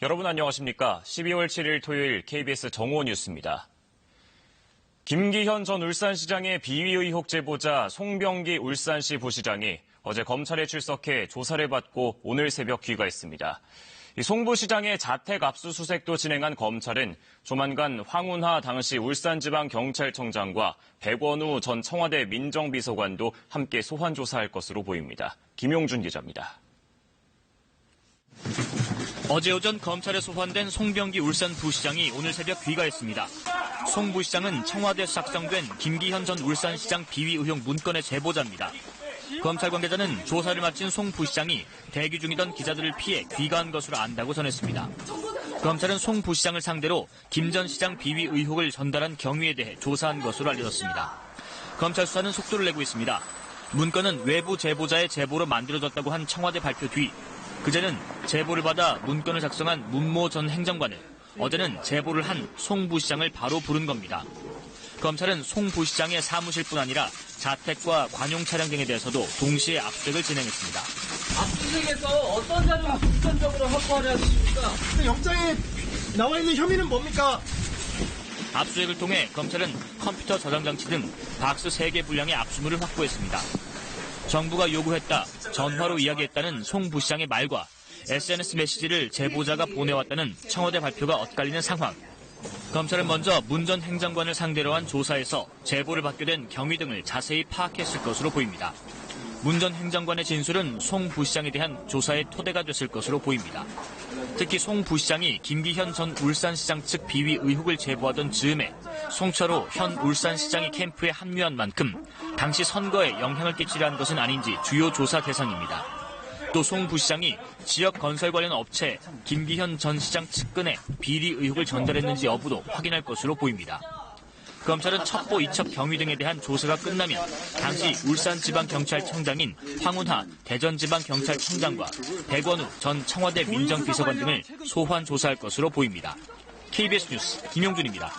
여러분 안녕하십니까? 12월 7일 토요일 KBS 정오 뉴스입니다. 김기현 전 울산시장의 비위 의혹 제보자 송병기 울산시 부시장이 어제 검찰에 출석해 조사를 받고 오늘 새벽 귀가했습니다. 송 부시장의 자택 압수수색도 진행한 검찰은 조만간 황운하 당시 울산지방경찰청장과 백원우 전 청와대 민정비서관도 함께 소환 조사할 것으로 보입니다. 김용준 기자입니다. 어제 오전 검찰에 소환된 송병기 울산 부시장이 오늘 새벽 귀가했습니다. 송 부시장은 청와대에서 작성된 김기현 전 울산시장 비위 의혹 문건의 제보자입니다. 검찰 관계자는 조사를 마친 송 부시장이 대기 중이던 기자들을 피해 귀가한 것으로 안다고 전했습니다. 검찰은 송 부시장을 상대로 김 전 시장 비위 의혹을 전달한 경위에 대해 조사한 것으로 알려졌습니다. 검찰 수사는 속도를 내고 있습니다. 문건은 외부 제보자의 제보로 만들어졌다고 한 청와대 발표 뒤 그제는 제보를 받아 문건을 작성한 문모 전 행정관을, 어제는 제보를 한 송 부시장을 바로 부른 겁니다. 검찰은 송 부시장의 사무실뿐 아니라 자택과 관용 차량 등에 대해서도 동시에 압수수색을 진행했습니다. 압수수색에서 어떤 자료를 우선적으로 확보하려 하십니까? 영장에 나와 있는 혐의는 뭡니까? 압수수색을 통해 검찰은 컴퓨터 저장 장치 등 박스 3개 분량의 압수물을 확보했습니다. 정부가 요구했다, 전화로 이야기했다는 송 부시장의 말과 SNS 메시지를 제보자가 보내왔다는 청와대 발표가 엇갈리는 상황. 검찰은 먼저 문 전 행정관을 상대로 한 조사에서 제보를 받게 된 경위 등을 자세히 파악했을 것으로 보입니다. 문 전 행정관의 진술은 송 부시장에 대한 조사의 토대가 됐을 것으로 보입니다. 특히 송 부시장이 김기현 전 울산시장 측 비위 의혹을 제보하던 즈음에 송철호 현 울산시장이 캠프에 합류한 만큼 당시 선거에 영향을 끼치려 한 것은 아닌지 주요 조사 대상입니다. 또 송 부시장이 지역 건설 관련 업체 김기현 전 시장 측근에 비리 의혹을 전달했는지 여부도 확인할 것으로 보입니다. 검찰은 첩보 이첩 경위 등에 대한 조사가 끝나면 당시 울산지방경찰청장인 황운하 대전지방경찰청장과 백원우 전 청와대 민정비서관 등을 소환 조사할 것으로 보입니다. KBS 뉴스 김용준입니다.